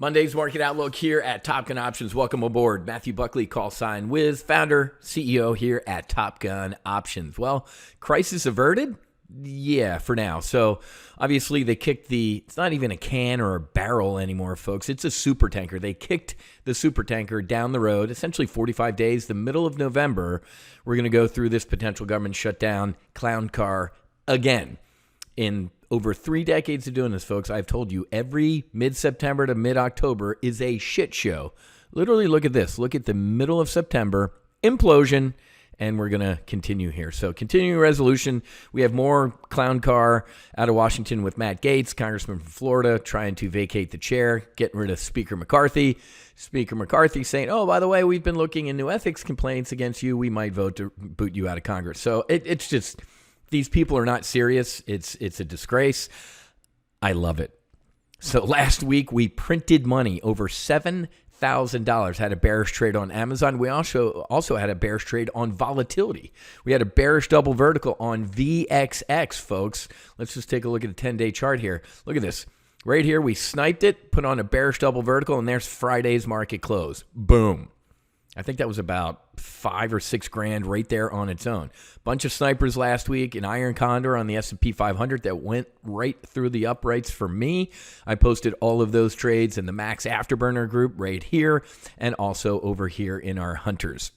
Monday's Market Outlook here at Top Gun Options. Welcome aboard. Matthew Buckley, call sign Wiz, founder, CEO here at Top Gun Options. Well, crisis averted? Yeah, for now. So obviously they kicked it's not even a can or a barrel anymore, folks. It's a super tanker. They kicked the super tanker down the road, essentially 45 days, the middle of November. We're going to go through this potential government shutdown clown car again. In over 3 decades of doing this, folks, I've told you every mid-September to mid-October is a shit show. Literally, look at this. Look at the middle of September, implosion, and we're going to continue here. So continuing resolution, we have more clown car out of Washington with Matt Gaetz, congressman from Florida, trying to vacate the chair, getting rid of Speaker McCarthy. Speaker McCarthy saying, oh, by the way, we've been looking into ethics complaints against you. We might vote to boot you out of Congress. So it's just... These people are not serious. It's a disgrace. I love it. So last week we printed money over $7,000. Had a bearish trade on Amazon. We also had a bearish trade on volatility. We had a bearish double vertical on VXX, folks. Let's just take a look at a 10-day chart here. Look at this. Right here, we sniped it, put on a bearish double vertical, and there's Friday's market close. Boom. I think that was about $5 or $6 grand right there on its own. Bunch of snipers last week, an iron condor on the S&P 500 that went right through the uprights for me. I posted all of those trades in the Max Afterburner group right here and also over here in our Hunters.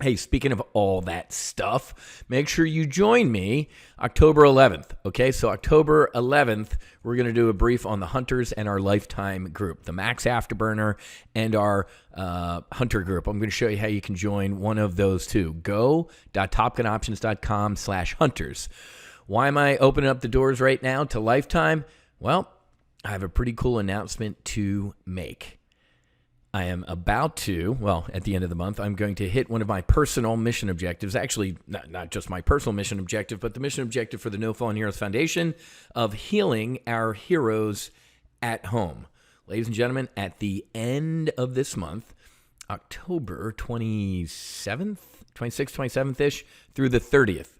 Hey, speaking of all that stuff, make sure you join me October 11th, okay? So October 11th, we're going to do a brief on the Hunters and our Lifetime group, the Max Afterburner and our Hunter group. I'm going to show you how you can join one of those two. Go.topgunoptions.com/hunters. Why am I opening up the doors right now to Lifetime? Well, I have a pretty cool announcement to make. I am about to, at the end of the month, I'm going to hit one of my personal mission objectives. Actually, not just my personal mission objective, but the mission objective for the No Fallen Heroes Foundation of healing our heroes at home. Ladies and gentlemen, at the end of this month, October 26th, 27th-ish, through the 30th,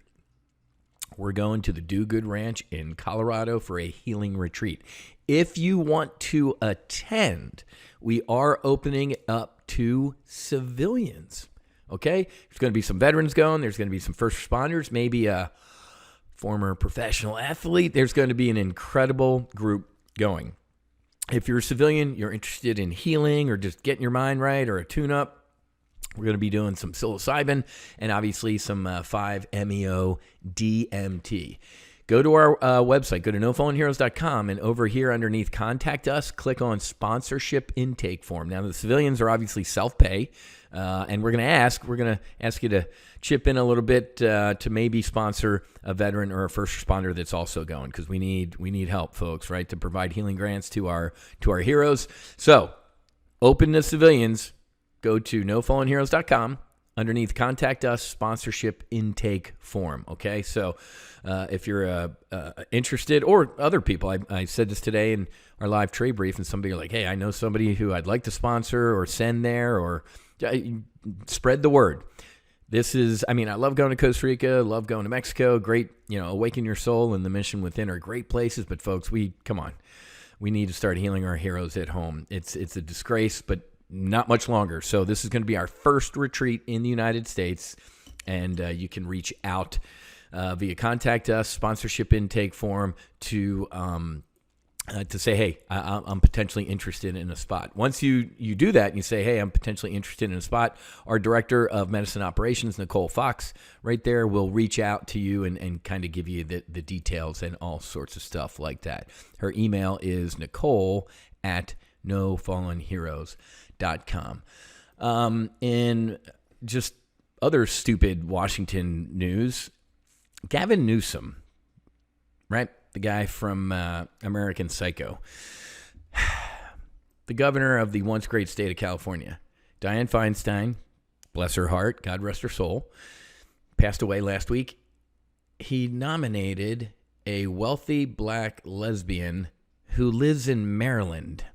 we're going to the Do Good Ranch in Colorado for a healing retreat. If you want to attend, we are opening up to civilians, okay? There's going to be some veterans going. There's going to be some first responders, maybe a former professional athlete. There's going to be an incredible group going. If you're a civilian, you're interested in healing or just getting your mind right or a tune-up, we're going to be doing some psilocybin and obviously some 5-MeO-DMT. Go to our website, go to nofallenheroes.com, and over here underneath Contact Us, click on Sponsorship Intake Form. Now, the civilians are obviously self-pay, and we're going to ask you to chip in a little bit to maybe sponsor a veteran or a first responder that's also going, because we need help, folks, right, to provide healing grants to our heroes. So, open to civilians. Go to nofallenheroes.com. Underneath Contact Us, Sponsorship Intake Form, okay? So if you're interested, or other people, I said this today in our live trade brief, and somebody like, hey, I know somebody who I'd like to sponsor or send there, or spread the word. This is, I love going to Costa Rica, love going to Mexico, great, Awaken Your Soul and the Mission Within are great places, but folks, come on. We need to start healing our heroes at home. It's a disgrace, but not much longer. So this is going to be our first retreat in the United States, and you can reach out via Contact Us, Sponsorship Intake Form to say, hey, I'm potentially interested in a spot. Once you do that and you say, hey, I'm potentially interested in a spot, our Director of Medicine Operations, Nicole Fox, right there will reach out to you and kind of give you the details and all sorts of stuff like that. Her email is nicole@nofallenheroes.com. In just other stupid Washington news, Gavin Newsom, right? The guy from American Psycho, the governor of the once great state of California, Dianne Feinstein, bless her heart, God rest her soul, passed away last week. He nominated a wealthy black lesbian who lives in Maryland.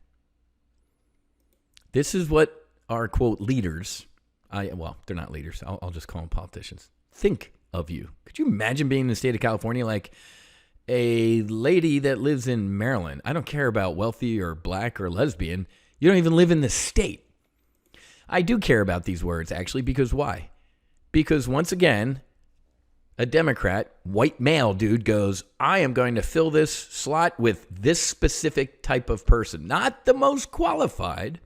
This is what our, quote, leaders, they're not leaders, I'll just call them politicians, think of you. Could you imagine being in the state of California like a lady that lives in Maryland? I don't care about wealthy or black or lesbian. You don't even live in the state. I do care about these words, actually, because why? Because once again, a Democrat, white male dude goes, I am going to fill this slot with this specific type of person. Not the most qualified.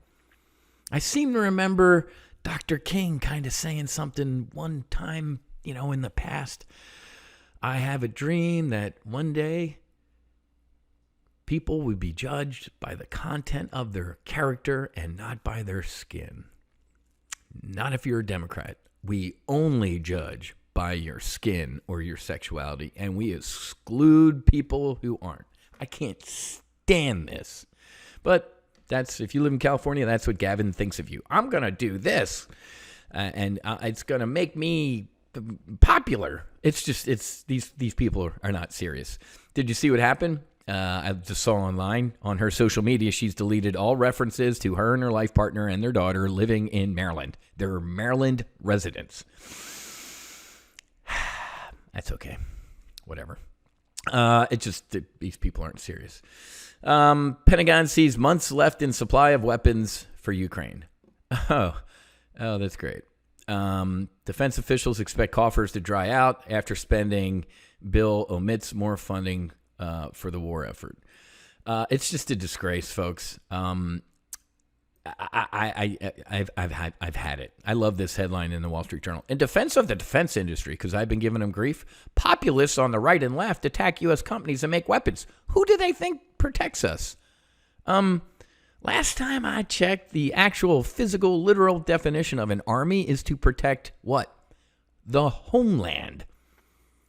I seem to remember Dr. King kind of saying something one time, in the past. I have a dream that one day people would be judged by the content of their character and not by their skin. Not if you're a Democrat. We only judge by your skin or your sexuality, and we exclude people who aren't. I can't stand this. But if you live in California, that's what Gavin thinks of you. I'm going to do this, and it's going to make me popular. These people are not serious. Did you see what happened? I just saw online on her social media, she's deleted all references to her and her life partner and their daughter living in Maryland. They're Maryland residents. That's okay. Whatever. It's just that these people aren't serious. Pentagon sees months left in supply of weapons for Ukraine. Oh, that's great. Defense officials expect coffers to dry out after spending bill omits more funding for the war effort. It's just a disgrace, folks. I've had it. I love this headline in the Wall Street Journal. In defense of the defense industry, because I've been giving them grief, populists on the right and left attack U.S. companies and make weapons. Who do they think protects us? Last time I checked, the actual physical, literal definition of an army is to protect what? The homeland.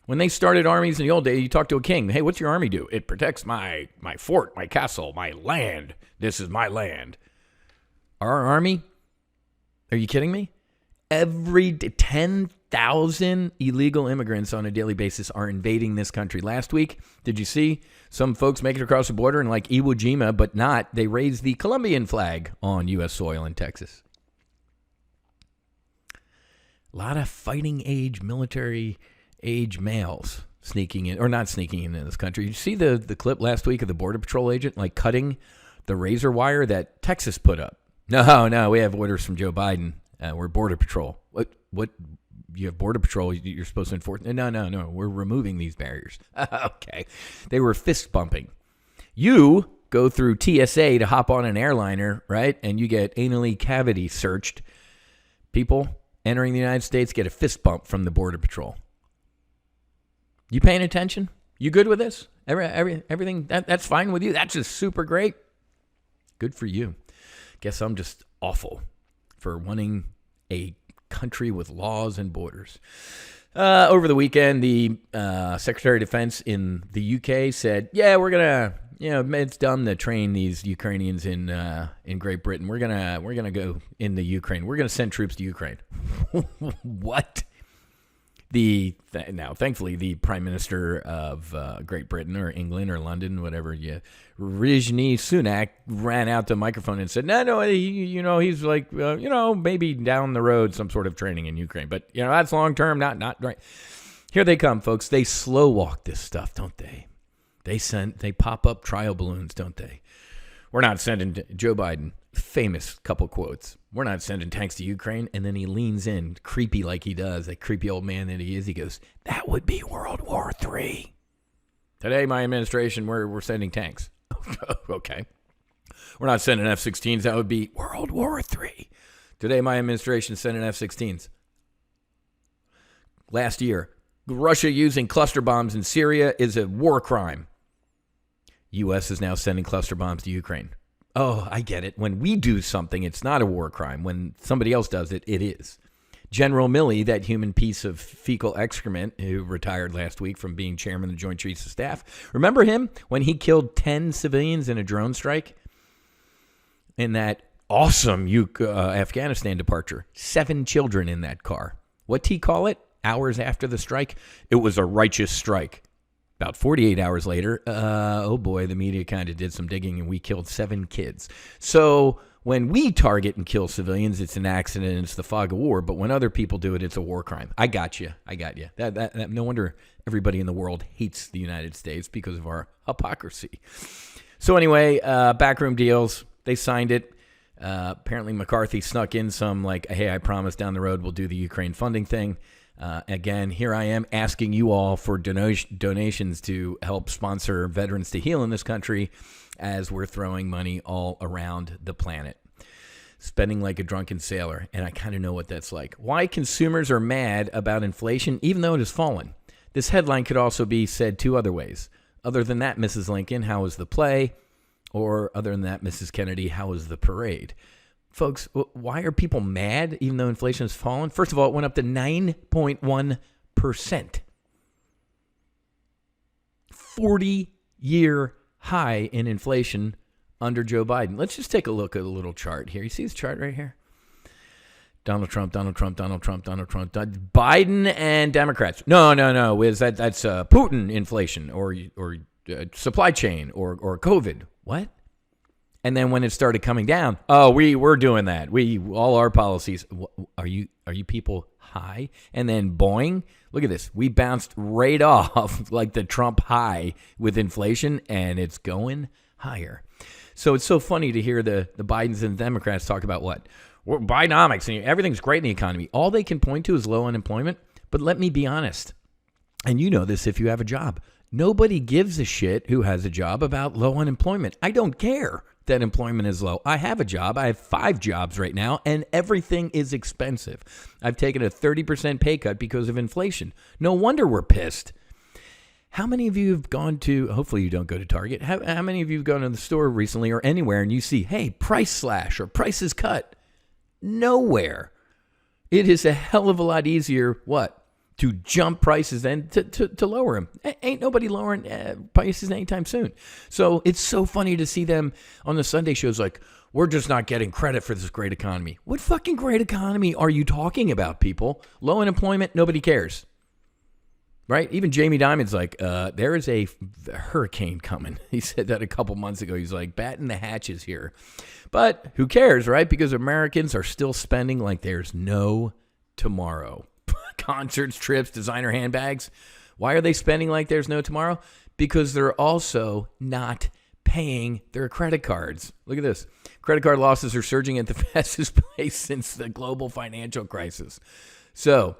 When they started armies in the old days, you talk to a king. Hey, what's your army do? It protects my fort, my castle, my land. This is my land. Our army? Are you kidding me? Every 10,000 illegal immigrants on a daily basis are invading this country. Last week, did you see some folks make it across the border and like Iwo Jima, but not? They raised the Colombian flag on U.S. soil in Texas. A lot of fighting age, military age males sneaking in, or not sneaking into this country. You see the clip last week of the Border Patrol agent like cutting the razor wire that Texas put up. No, we have orders from Joe Biden. We're Border Patrol. What? You have Border Patrol, you're supposed to enforce. No. We're removing these barriers. Okay. They were fist bumping. You go through TSA to hop on an airliner, right? And you get anally cavity searched. People entering the United States get a fist bump from the Border Patrol. You paying attention? You good with this? Everything, that's fine with you? That's just super great? Good for you. Guess I'm just awful for wanting a country with laws and borders. Over the weekend, the Secretary of Defense in the UK said, yeah, we're going to, it's dumb to train these Ukrainians in Great Britain. We're going to go into Ukraine. We're going to send troops to Ukraine. What? Now, thankfully, the Prime Minister of Great Britain or England or London, whatever, Rishi Sunak ran out to the microphone and said, no, he's like, maybe down the road some sort of training in Ukraine. But, that's long term, not right. Here they come, folks. They slow walk this stuff, don't they? They pop up trial balloons, don't they? We're not sending Joe Biden. Famous couple quotes. We're not sending tanks to Ukraine. And then he leans in, creepy like he does, that creepy old man that he is. He goes, that would be World War III. Today, my administration, we're sending tanks. Okay. We're not sending F-16s. That would be World War III. Today, my administration sending F-16s. Last year, Russia using cluster bombs in Syria is a war crime. U.S. is now sending cluster bombs to Ukraine. Oh, I get it. When we do something, it's not a war crime. When somebody else does it, it is. General Milley, that human piece of fecal excrement who retired last week from being chairman of the Joint Chiefs of Staff. Remember him when he killed 10 civilians in a drone strike? In that awesome Afghanistan departure. 7 children in that car. What'd he call it? Hours after the strike? It was a righteous strike. About 48 hours later, oh boy, the media kind of did some digging and we killed 7 kids. So when we target and kill civilians, it's an accident and it's the fog of war. But when other people do it, it's a war crime. I got you. That no wonder everybody in the world hates the United States because of our hypocrisy. So anyway, backroom deals. They signed it. Apparently McCarthy snuck in some like, hey, I promise down the road we'll do the Ukraine funding thing. Again, here I am asking you all for donations to help sponsor Veterans to Heal in this country as we're throwing money all around the planet. Spending like a drunken sailor, and I kind of know what that's like. Why consumers are mad about inflation, even though it has fallen. This headline could also be said two other ways. Other than that, Mrs. Lincoln, how was the play? Or other than that, Mrs. Kennedy, how was the parade? Folks, why are people mad even though inflation has fallen? First of all, it went up to 9.1%. 40-year high in inflation under Joe Biden. Let's just take a look at a little chart here. You see this chart right here? Donald Trump, Donald Trump, Donald Trump, Donald Trump, Biden and Democrats. No. That's Putin inflation or supply chain or COVID. What? And then when it started coming down, we're doing that. All our policies. Are you people high? And then boing, look at this. We bounced right off like the Trump high with inflation, and it's going higher. So it's so funny to hear the Bidens and the Democrats talk about what? We're Bidenomics and everything's great in the economy. All they can point to is low unemployment. But let me be honest, and you know this if you have a job. Nobody gives a shit who has a job about low unemployment. I don't care that employment is low. I have a job. I have 5 jobs right now, and everything is expensive. I've taken a 30% pay cut because of inflation. No wonder we're pissed. How many of you have gone to, hopefully you don't go to Target, how many of you have gone to the store recently or anywhere and you see, hey, price slash or prices cut? Nowhere. It is a hell of a lot easier, what? To jump prices than to lower them. Ain't nobody lowering prices anytime soon. So it's so funny to see them on the Sunday shows like, we're just not getting credit for this great economy. What fucking great economy are you talking about, people? Low unemployment, nobody cares. Right? Even Jamie Dimon's like, there is a hurricane coming. He said that a couple months ago. He's like, batting the hatches here. But who cares, right? Because Americans are still spending like there's no tomorrow. Concerts, trips, designer handbags. Why are they spending like there's no tomorrow? Because they're also not paying their credit cards. Look at this. Credit card losses are surging at the fastest pace since the global financial crisis. So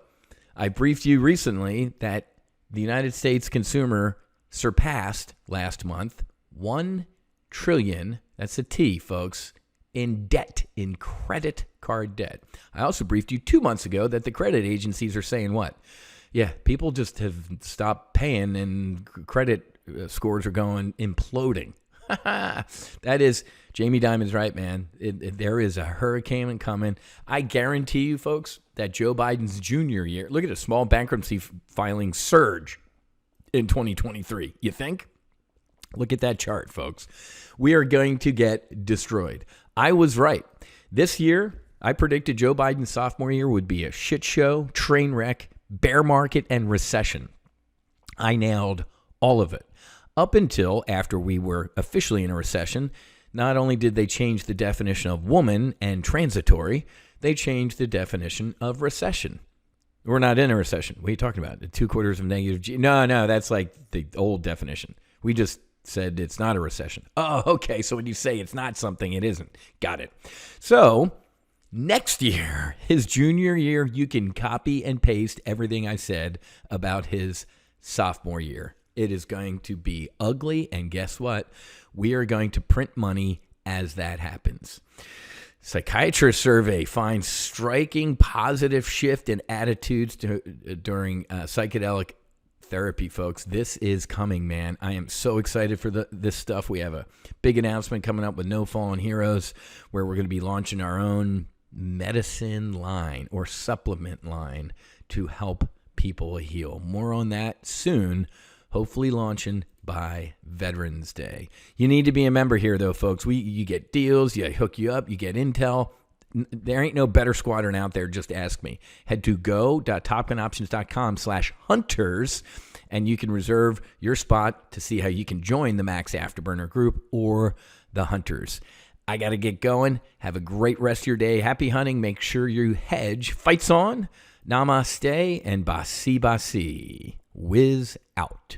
I briefed you recently that the United States consumer surpassed last month 1 trillion, that's a T, folks, in debt, in credit card debt. I also briefed you 2 months ago that the credit agencies are saying what? Yeah, people just have stopped paying and credit scores are going imploding. That is, Jamie Dimon's right, man. There is a hurricane coming. I guarantee you, folks, that Joe Biden's junior year, look at a small bankruptcy filing surge in 2023. You think? Look at that chart, folks. We are going to get destroyed. I was right. This year, I predicted Joe Biden's sophomore year would be a shit show, train wreck, bear market, and recession. I nailed all of it. Up until after we were officially in a recession, not only did they change the definition of woman and transitory, they changed the definition of recession. We're not in a recession. What are you talking about? The 2 quarters of negative G? No, that's like the old definition. We just said it's not a recession. Oh, okay. So when you say it's not something, it isn't. Got it. So next year, his junior year, you can copy and paste everything I said about his sophomore year. It is going to be ugly, and guess what? We are going to print money as that happens. Psychiatrist survey finds striking positive shift in attitudes during psychedelic therapy, folks. This is coming, man. I am so excited for this stuff. We have a big announcement coming up with No Fallen Heroes, where we're going to be launching our own medicine line or supplement line to help people heal. More on that soon. Hopefully launching by Veterans Day. You need to be a member here, though, folks. You get deals, you hook you up, you get intel. There ain't no better squadron out there. Just ask me. Head to go.topgunoptions.com/hunters, and you can reserve your spot to see how you can join the Max Afterburner group or the Hunters. I got to get going. Have a great rest of your day. Happy hunting. Make sure you hedge. Fights on. Namaste and basi basi. Whiz out.